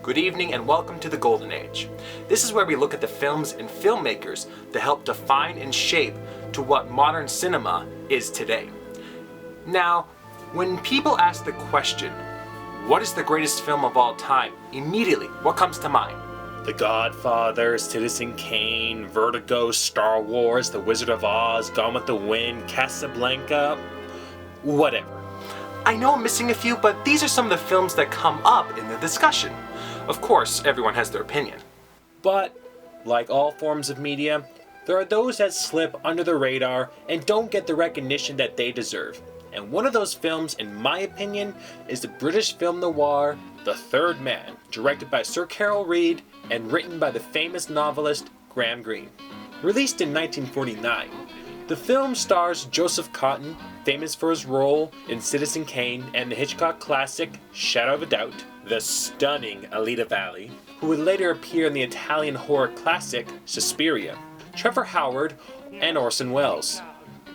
Good evening and welcome to the Golden Age. This is where we look at the films and filmmakers that help define and shape to what modern cinema is today. Now, when people ask the question, what is the greatest film of all time? Immediately, what comes to mind? The Godfather, Citizen Kane, Vertigo, Star Wars, The Wizard of Oz, Gone with the Wind, Casablanca, whatever. I know I'm missing a few, but these are some of the films that come up in the discussion. Of course, everyone has their opinion. But, like all forms of media, there are those that slip under the radar and don't get the recognition that they deserve. And one of those films, in my opinion, is the British film noir, The Third Man, directed by Sir Carol Reed and written by the famous novelist Graham Greene. Released in 1949, the film stars Joseph Cotten, famous for his role in Citizen Kane and the Hitchcock classic Shadow of a Doubt, the stunning Alida Valli, who would later appear in the Italian horror classic Suspiria, Trevor Howard, and Orson Welles.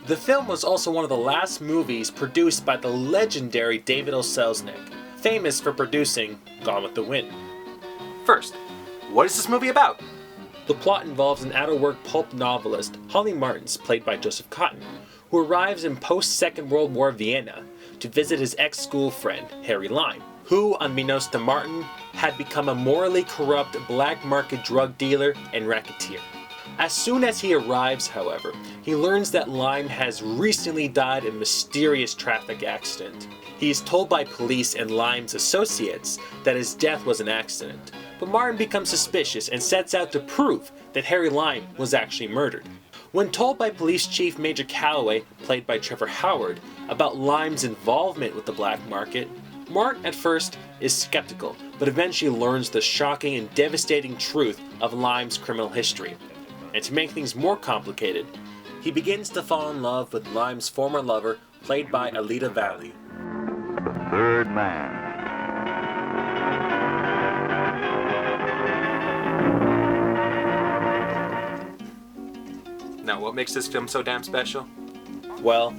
The film was also one of the last movies produced by the legendary David O. Selznick, famous for producing Gone with the Wind. First, what is this movie about? The plot involves an out-of-work pulp novelist, Holly Martins, played by Joseph Cotten, who arrives in post-Second World War Vienna to visit his ex-school friend, Harry Lime, who, unbeknownst to Martin, had become a morally corrupt black market drug dealer and racketeer. As soon as he arrives, however, he learns that Lime has recently died in a mysterious traffic accident. He is told by police and Lime's associates that his death was an accident, but Martin becomes suspicious and sets out to prove that Harry Lime was actually murdered. When told by Police Chief Major Calloway, played by Trevor Howard, about Lime's involvement with the black market, Martin at first is skeptical, but eventually learns the shocking and devastating truth of Lime's criminal history. And to make things more complicated, he begins to fall in love with Lime's former lover, played by Alida Valli. The Third Man. Now, what makes this film so damn special? Well,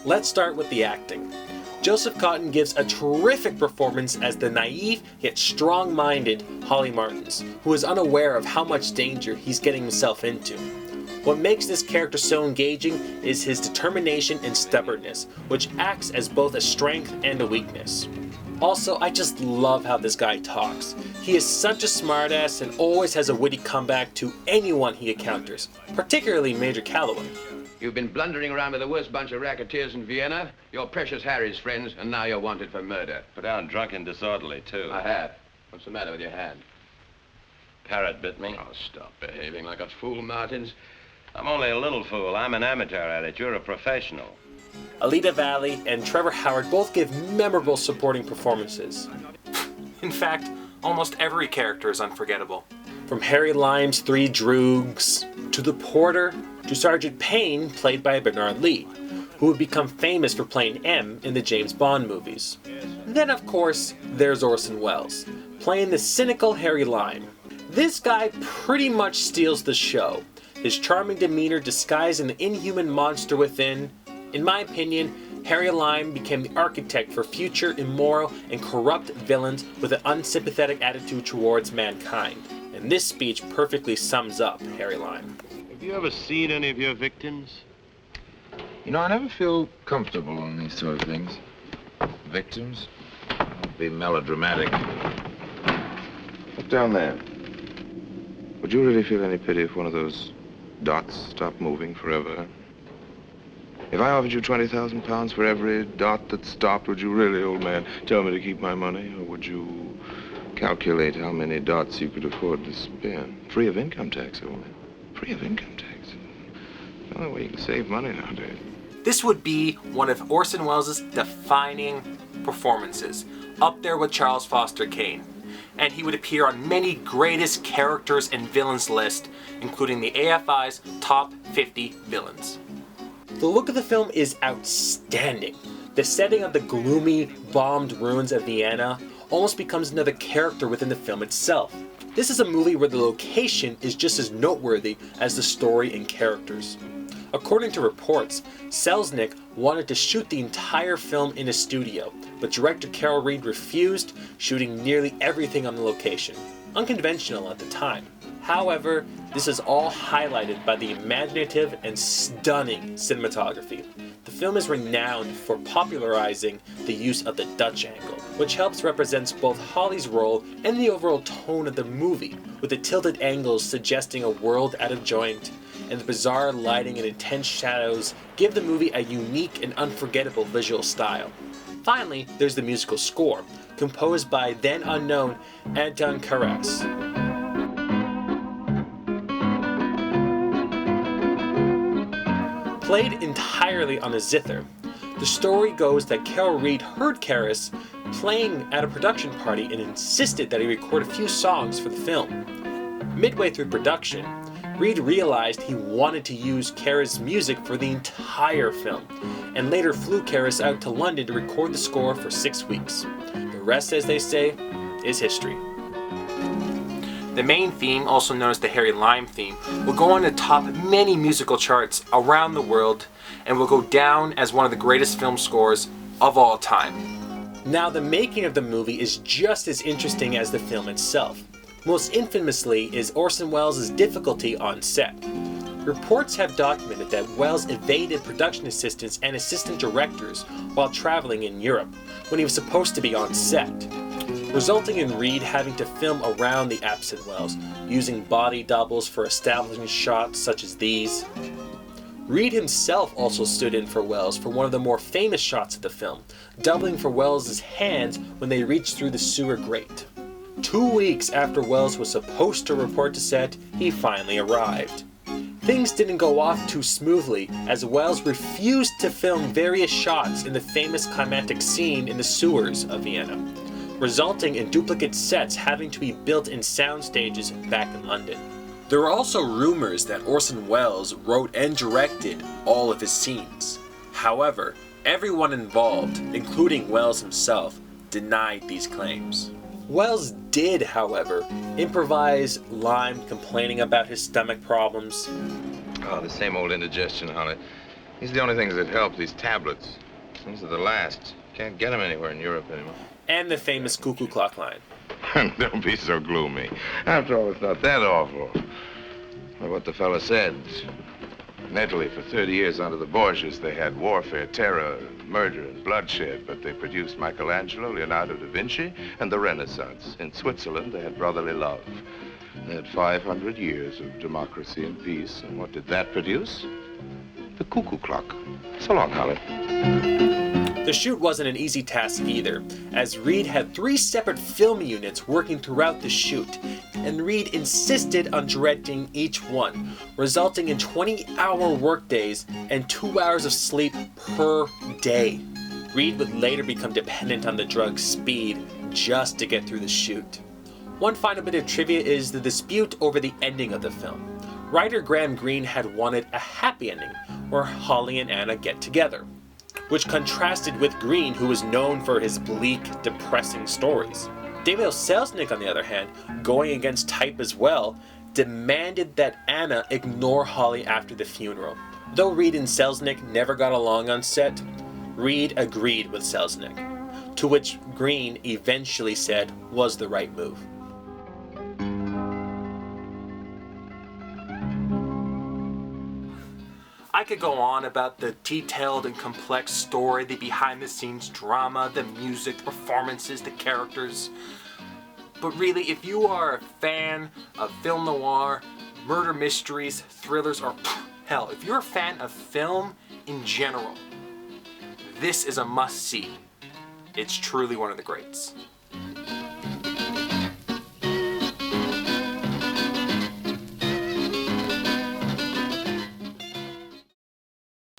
let's start with the acting. Joseph Cotten gives a terrific performance as the naive yet strong-minded Holly Martins, who is unaware of how much danger he's getting himself into. What makes this character so engaging is his determination and stubbornness, which acts as both a strength and a weakness. Also, I just love how this guy talks. He is such a smartass and always has a witty comeback to anyone he encounters, particularly Major Calloway. You've been blundering around with the worst bunch of racketeers in Vienna, your precious Harry's friends, and now you're wanted for murder. Put down drunk and disorderly, too. I have. What's the matter with your hand? Parrot bit me. Oh, stop behaving like a fool, Martins. I'm only a little fool. I'm an amateur at it. You're a professional. Alida Valli and Trevor Howard both give memorable supporting performances. In fact, almost every character is unforgettable. From Harry Lime's Three Droogs, to the Porter, to Sergeant Payne, played by Bernard Lee, who would become famous for playing M in the James Bond movies. Then, of course, there's Orson Welles, playing the cynical Harry Lime. This guy pretty much steals the show, his charming demeanor disguising the inhuman monster within. In my opinion, Harry Lime became the architect for future immoral and corrupt villains with an unsympathetic attitude towards mankind. And this speech perfectly sums up Harry Lime. Have you ever seen any of your victims? You know, I never feel comfortable on these sort of things. Victims? Don't be melodramatic. Look down there. Would you really feel any pity if one of those dots stopped moving forever? If I offered you 20,000 pounds for every dot that stopped, would you really, old man, tell me to keep my money? Or would you calculate how many dots you could afford to spend? Free of income tax, old man. Free of income tax. The only way you can save money nowadays. This would be one of Orson Welles' defining performances, up there with Charles Foster Kane. And he would appear on many greatest characters and villains list, including the AFI's top 50 villains. The look of the film is outstanding. The setting of the gloomy, bombed ruins of Vienna almost becomes another character within the film itself. This is a movie where the location is just as noteworthy as the story and characters. According to reports, Selznick wanted to shoot the entire film in a studio, but director Carol Reed refused, shooting nearly everything on the location. Unconventional at the time. However, this is all highlighted by the imaginative and stunning cinematography. The film is renowned for popularizing the use of the Dutch angle, which helps represent both Holly's role and the overall tone of the movie, with the tilted angles suggesting a world out of joint, and the bizarre lighting and intense shadows give the movie a unique and unforgettable visual style. Finally, there's the musical score, composed by then unknown Anton Karas. Played entirely on a zither, the story goes that Carol Reed heard Karas playing at a production party and insisted that he record a few songs for the film. Midway through production, Reed realized he wanted to use Karas' music for the entire film, and later flew Karas out to London to record the score for 6 weeks. The rest, as they say, is history. The main theme, also known as the Harry Lime theme, will go on to top many musical charts around the world and will go down as one of the greatest film scores of all time. Now, the making of the movie is just as interesting as the film itself. Most infamously is Orson Welles' difficulty on set. Reports have documented that Welles evaded production assistants and assistant directors while traveling in Europe, when he was supposed to be on set, resulting in Reed having to film around the absent Welles, using body doubles for establishing shots such as these. Reed himself also stood in for Welles for one of the more famous shots of the film, doubling for Welles' hands when they reached through the sewer grate. 2 weeks after Welles was supposed to report to set, he finally arrived. Things didn't go off too smoothly, as Welles refused to film various shots in the famous climactic scene in the sewers of Vienna, resulting in duplicate sets having to be built in sound stages back in London. There were also rumors that Orson Welles wrote and directed all of his scenes. However, everyone involved, including Welles himself, denied these claims. Welles did, however, improvise Lime complaining about his stomach problems. Oh, the same old indigestion, Holly. These are the only things that help, these tablets. These are the last. Can't get them anywhere in Europe anymore. And the famous cuckoo clock line. Don't be so gloomy. After all, it's not that awful. Well, what the fella said. In Italy, for 30 years under the Borgias, they had warfare, terror, murder, and bloodshed, but they produced Michelangelo, Leonardo da Vinci, and the Renaissance. In Switzerland, they had brotherly love. They had 500 years of democracy and peace, and what did that produce? The cuckoo clock. So long, Holly. The shoot wasn't an easy task either, as Reed had 3 separate film units working throughout the shoot, and Reed insisted on directing each one, resulting in 20-hour workdays and 2 hours of sleep per day. Reed would later become dependent on the drug speed just to get through the shoot. One final bit of trivia is the dispute over the ending of the film. Writer Graham Greene had wanted a happy ending, where Holly and Anna get together, which contrasted with Greene, who was known for his bleak, depressing stories. David Selznick, on the other hand, going against type as well, demanded that Anna ignore Holly after the funeral. Though Reed and Selznick never got along on set, Reed agreed with Selznick, to which Greene eventually said was the right move. I could go on about the detailed and complex story, the behind-the-scenes drama, the music, the performances, the characters. But really, if you are a fan of film noir, murder mysteries, thrillers, or hell, if you're a fan of film in general, this is a must-see. It's truly one of the greats.